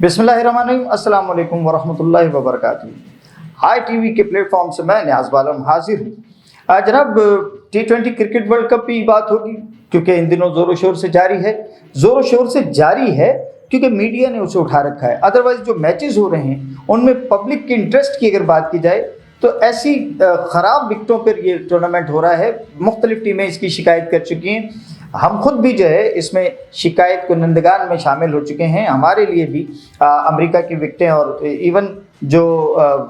बिस्मिल्लाहिर्रहमानिर्रहीम, अस्सलाम वालेकुम वरहमतुल्लाहि वबरकातुहू। हाई टीवी के प्लेटफॉर्म से मैं नियाज़ बालम हाजिर हूँ। जनाब, T20 क्रिकेट वर्ल्ड कप की बात होगी क्योंकि इन दिनों ज़ोरों शोर से जारी है। ज़ोरों शोर से जारी है क्योंकि मीडिया ने उसे उठा रखा है। अदरवाइज़ जो मैचेस हो रहे हैं उनमें पब्लिक के इंटरेस्ट की अगर बात की जाए तो ऐसी ख़राब विकटों पर ये टूर्नामेंट हो रहा है। मुख्तलिफ टीमें इसकी शिकायत कर चुकी हैं। हम खुद भी जो है इसमें शिकायत कुनंदगान में शामिल हो चुके हैं। हमारे लिए भी अमेरिका की विकटें और इवन जो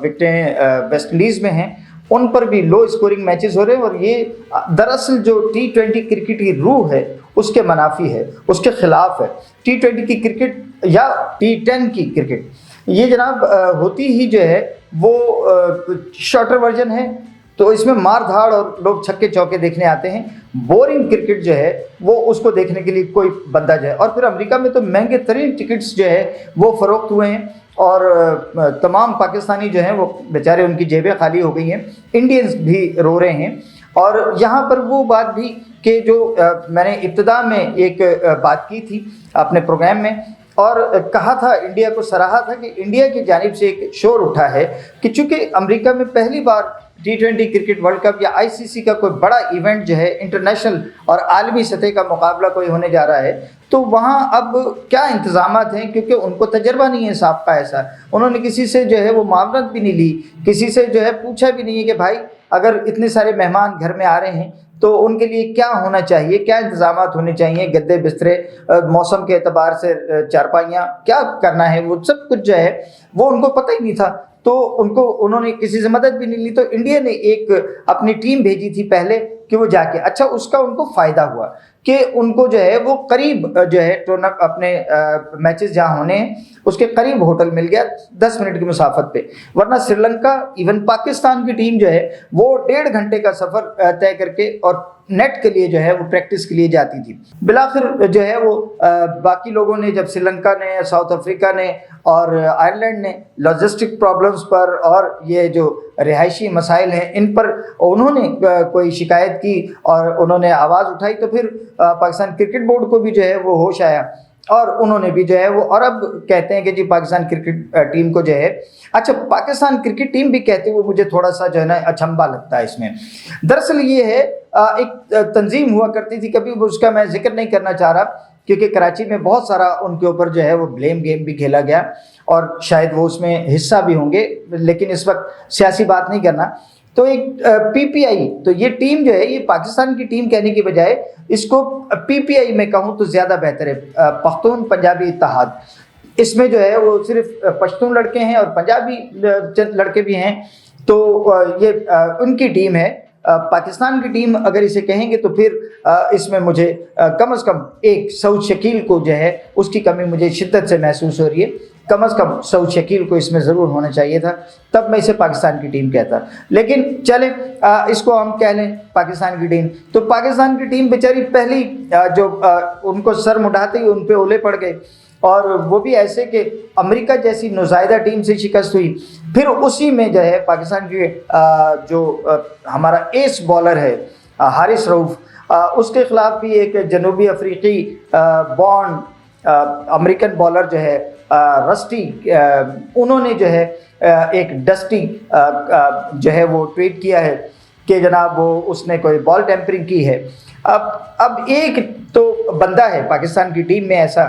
विकटें वेस्ट इंडीज़ में हैं उन पर भी लो स्कोरिंग मैचेस हो रहे हैं और ये दरअसल जो T20 क्रिकेट की रूह है उसके मनाफी है, उसके ख़िलाफ़ है। T20 की क्रिकेट या T10 की क्रिकेट ये जनाब होती ही जो है वो शॉर्टर वर्जन है, तो इसमें मार धाड़ और लोग छक्के चौके देखने आते हैं। बोरिंग क्रिकेट जो है वो उसको देखने के लिए कोई बंदा जो है, और फिर अमेरिका में तो महंगे तरीन टिकट्स जो है वो फ़रोख्त हुए हैं और तमाम पाकिस्तानी जो हैं वो बेचारे उनकी जेबें खाली हो गई हैं। इंडियंस भी रो रहे हैं। और यहाँ पर वो बात भी कि जो मैंने इब्तिदा में एक बात की थी अपने प्रोग्राम में और कहा था, इंडिया को सराहा था कि इंडिया की जानिब से एक शोर उठा है कि चूँकि अमेरिका में पहली बार T20 क्रिकेट वर्ल्ड कप या ICC का कोई बड़ा इवेंट जो है इंटरनेशनल और आलमी सतह का मुकाबला कोई होने जा रहा है, तो वहाँ अब क्या इंतज़ामात हैं, क्योंकि उनको तजर्बा नहीं है साबका ऐसा। उन्होंने किसी से जो है वो मामलत भी नहीं ली, किसी से जो है पूछा भी नहीं है कि भाई अगर इतने सारे मेहमान घर में आ रहे हैं तो उनके लिए क्या होना चाहिए, क्या इंतज़ामात होने चाहिए, गद्दे बिस्तरे, मौसम के एतबार से चारपाइयाँ, क्या करना है, वो सब कुछ जो है वो उनको पता ही नहीं था। तो उन्होंने किसी से मदद भी नहीं ली। तो इंडिया ने एक अपनी टीम भेजी थी पहले कि वो जाके, अच्छा उसका उनको फ़ायदा हुआ कि उनको जो है वो करीब जो है टूर्नामेंट अपने मैचेस जहाँ होने हैं उसके करीब होटल मिल गया 10 मिनट की मुसाफत पे। वरना श्रीलंका इवन पाकिस्तान की टीम जो है वो 1.5 घंटे का सफ़र तय करके और नेट के लिए जो है वो प्रैक्टिस के लिए जाती थी। बिलाखिर जो है वो बाकी लोगों ने, जब श्रीलंका ने, साउथ अफ्रीका ने और आयरलैंड ने लॉजिस्टिक प्रॉब्लम्स पर और ये जो रिहायशी मसाइल हैं इन पर उन्होंने कोई शिकायत की और उन्होंने आवाज़ उठाई, तो फिर पाकिस्तान क्रिकेट बोर्ड को भी जो है वो होश आया और उन्होंने भी जो है वो, और अब कहते हैं कि जी पाकिस्तान क्रिकेट टीम को जो है, अच्छा पाकिस्तान क्रिकेट टीम भी कहते हुए मुझे थोड़ा सा जो है ना अचंभा लगता है इसमें। दरअसल ये है एक तंजीम हुआ करती थी, कभी उसका मैं जिक्र नहीं करना चाह रहा क्योंकि कराची में बहुत सारा उनके ऊपर जो है वो ब्लेम गेम भी खेला गया और शायद वो उसमें हिस्सा भी होंगे, लेकिन इस वक्त सियासी बात नहीं करना। तो एक PPI, तो ये टीम जो है ये पाकिस्तान की टीम कहने की बजाय इसको PPI में कहूँ तो ज़्यादा बेहतर है, पख्तून पंजाबी इत्तेहाद। इसमें जो है वो सिर्फ पश्तून लड़के हैं और पंजाबी लड़के भी हैं, तो ये उनकी टीम है। पाकिस्तान की टीम अगर इसे कहेंगे तो फिर इसमें मुझे कम से कम एक सऊद शकील को जो है उसकी कमी मुझे शिद्दत से महसूस हो रही है। कम से कम सऊद शकील को इसमें ज़रूर होना चाहिए था, तब मैं इसे पाकिस्तान की टीम कहता। लेकिन चले इसको हम कह लें पाकिस्तान की टीम, तो पाकिस्तान की टीम बेचारी पहली जो उनको सर मुड़ाते ही उन पे ओले पड़ गए और वो भी ऐसे कि अमेरिका जैसी नुज़ायदा टीम से शिकस्त हुई। फिर उसी में जो है पाकिस्तान की जो हमारा एस बॉलर है हारिस रऊफ़, उसके ख़िलाफ़ भी एक जनूबी अफ्रीकी बॉर्न अमेरिकन बॉलर जो है रस्टी, उन्होंने जो है एक डस्टी जो है वो ट्वीट किया है कि जनाब वो उसने कोई बॉल टेम्परिंग की है। अब एक तो बंदा है पाकिस्तान की टीम में ऐसा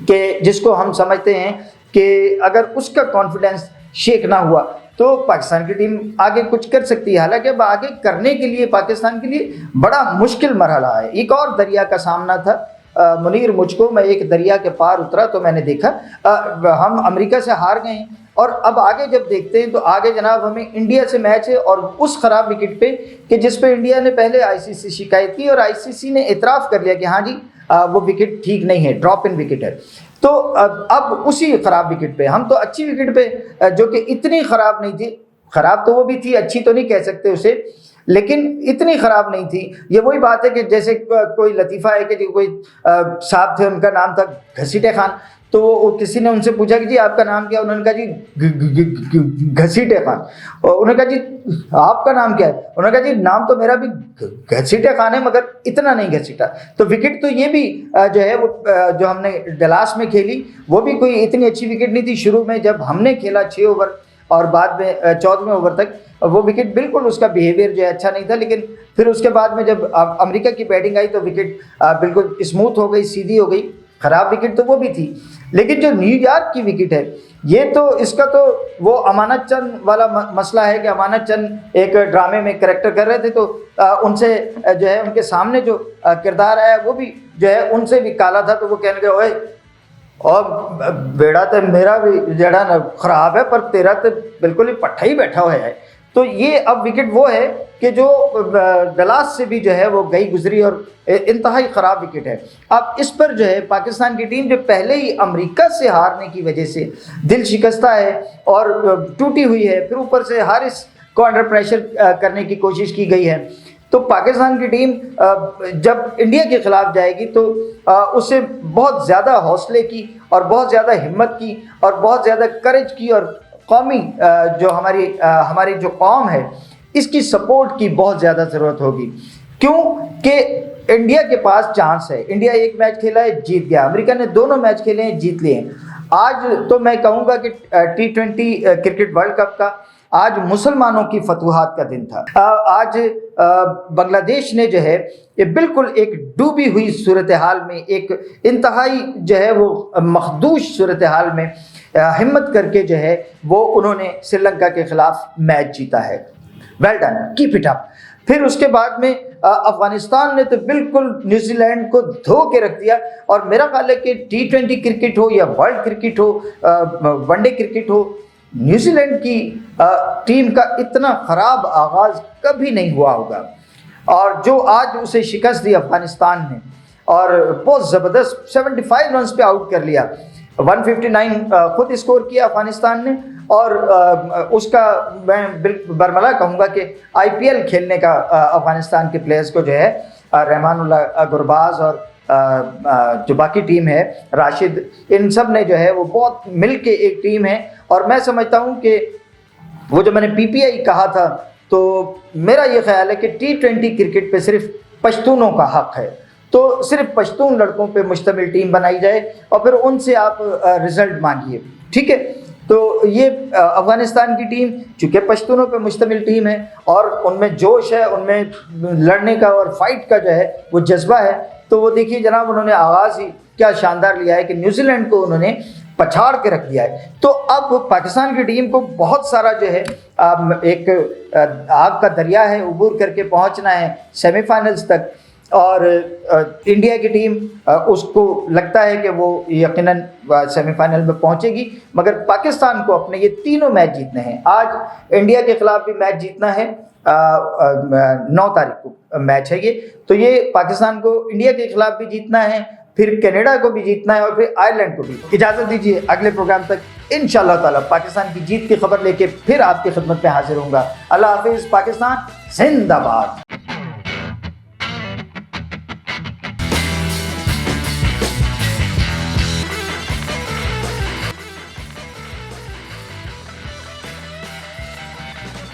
कि जिसको हम समझते हैं कि अगर उसका कॉन्फिडेंस शेक ना हुआ तो पाकिस्तान की टीम आगे कुछ कर सकती है। हालांकि अब आगे करने के लिए पाकिस्तान के लिए बड़ा मुश्किल मरहला है। एक और दरिया का सामना था मुनीर, मुझको, मैं एक दरिया के पार उतरा तो मैंने देखा हम अमेरिका से हार गए हैं और अब आगे जब देखते हैं तो आगे जनाब हमें इंडिया से मैच है और उस ख़राब विकेट पे कि जिस पे इंडिया ने पहले ICC शिकायत की और ICC ने इतराफ़ कर लिया कि हाँ जी वो विकेट ठीक नहीं है, ड्रॉप इन विकेट है। तो अब उसी ख़राब विकेट पे, हम तो अच्छी विकेट पे जो कि इतनी ख़राब नहीं थी, ख़राब तो वो भी थी, अच्छी तो नहीं कह सकते उसे, लेकिन इतनी ख़राब नहीं थी। ये वही बात है कि जैसे कोई लतीफ़ा है कि कोई साहब थे, उनका नाम था घसीटे खान, تو وہ کسی نے ان سے پوچھا کہ جی آپ کا نام کیا؟ انہوں نے کہا جی گھسیٹے خان. اور انہوں نے کہا جی آپ کا نام کیا ہے؟ انہوں نے کہا جی نام تو میرا بھی گھسیٹے خان ہے مگر اتنا نہیں گھسیٹا. تو وکٹ تو یہ بھی جو ہے وہ جو ہم نے ڈلاس میں کھیلی وہ بھی کوئی اتنی اچھی وکٹ نہیں تھی. شروع میں جب ہم نے کھیلا 6 اوور اور بعد میں 14ویں اوور تک وہ وکٹ بالکل اس کا بیہیویئر جو ہے اچھا نہیں تھا. لیکن پھر اس کے بعد میں جب امریکہ کی بیٹنگ آئی تو وکٹ بالکل اسموتھ ہو گئی, سیدھی ہو گئی. خراب وکٹ تو وہ بھی تھی, لیکن جو نیو یارک کی وکٹ ہے یہ تو اس کا تو وہ امانت چند والا مسئلہ ہے کہ امانت چند ایک ڈرامے میں کریکٹر کر رہے تھے تو ان سے جو ہے ان کے سامنے جو کردار آیا وہ بھی جو ہے ان سے بھی کالا تھا. تو وہ کہنے لگے اوئے اور بیڑا تو میرا بھی جڑا نا خراب ہے پر تیرا تو بالکل ہی پٹھا ہی بیٹھا ہوا ہے. تو یہ اب وکٹ وہ ہے کہ جو ڈلاس سے بھی جو ہے وہ گئی گزری اور انتہائی خراب وکٹ ہے. اب اس پر جو ہے پاکستان کی ٹیم جو پہلے ہی امریکہ سے ہارنے کی وجہ سے دل شکستہ ہے اور ٹوٹی ہوئی ہے, پھر اوپر سے حارث کو انڈر پریشر کرنے کی کوشش کی گئی ہے. تو پاکستان کی ٹیم جب انڈیا کے خلاف جائے گی تو اسے بہت زیادہ حوصلے کی اور بہت زیادہ ہمت کی اور بہت زیادہ کریج کی اور قومی جو ہماری جو قوم ہے اس کی سپورٹ کی بہت زیادہ ضرورت ہوگی. کیوں کہ انڈیا کے پاس چانس ہے. انڈیا ایک میچ کھیلا ہے جیت گیا, امریکہ نے دونوں میچ کھیلے ہیں جیت لیے ہیں. آج تو میں کہوں گا کہ T20 کرکٹ ورلڈ کپ کا آج مسلمانوں کی فتوحات کا دن تھا. آج بنگلہ دیش نے جو ہے یہ بالکل ایک ڈوبی ہوئی صورتحال میں, ایک انتہائی جو ہے وہ مخدوش صورتحال میں ہمت کر کے جو ہے وہ انہوں نے سری لنکا کے خلاف میچ جیتا ہے. Well done, keep it up. پھر اس کے بعد میں افغانستان نے تو بالکل نیوزی لینڈ کو دھو کے رکھ دیا. اور میرا خیال ہے کہ T20 کرکٹ ہو یا ورلڈ کرکٹ ہو, ون ڈے کرکٹ ہو, نیوزی لینڈ کی ٹیم کا اتنا خراب آغاز کبھی نہیں ہوا ہوگا. اور جو آج اسے شکست دی افغانستان نے اور بہت زبردست 75 رنز پہ آؤٹ کر لیا, 159 خود اسکور کیا افغانستان نے. اور اس کا میں برملا کہوں گا کہ IPL کھیلنے کا افغانستان کے پلیئرز کو جو ہے رحمان اللہ گرباز اور جو باقی ٹیم ہے راشد, ان سب نے جو ہے وہ بہت مل کے ایک ٹیم ہے. اور میں سمجھتا ہوں کہ وہ جو میں نے PPI کہا تھا تو میرا یہ خیال ہے کہ T20 کرکٹ پہ صرف پشتونوں کا حق ہے. تو صرف پشتون لڑکوں پہ مشتمل ٹیم بنائی جائے اور پھر ان سے آپ رزلٹ مانگیے, ٹھیک ہے. تو یہ افغانستان کی ٹیم چونکہ پشتونوں پہ مشتمل ٹیم ہے اور ان میں جوش ہے, ان میں لڑنے کا اور فائٹ کا جو ہے وہ جذبہ ہے. تو وہ دیکھیے جناب انہوں نے آغاز ہی کیا شاندار لیا ہے کہ نیوزی لینڈ کو انہوں نے پچھاڑ کے رکھ دیا ہے. تو اب پاکستان کی ٹیم کو بہت سارا جو ہے ایک آگ کا دریا ہے, عبور کر کے پہنچنا ہے سیمی فائنلز تک. اور انڈیا کی ٹیم اس کو لگتا ہے کہ وہ یقیناً سیمی فائنل میں پہنچے گی, مگر پاکستان کو اپنے یہ تینوں میچ جیتنے ہیں. آج انڈیا کے خلاف بھی میچ جیتنا ہے, 9 تاریخ کو میچ ہے یہ. تو یہ پاکستان کو انڈیا کے خلاف بھی جیتنا ہے, پھر کینیڈا کو بھی جیتنا ہے اور پھر آئرلینڈ کو بھی. اجازت دیجیے اگلے پروگرام تک انشاءاللہ تعالی پاکستان کی جیت کی خبر لے کے پھر آپ کی خدمت میں حاضر ہوں گا. اللہ حافظ. پاکستان زندہ باد.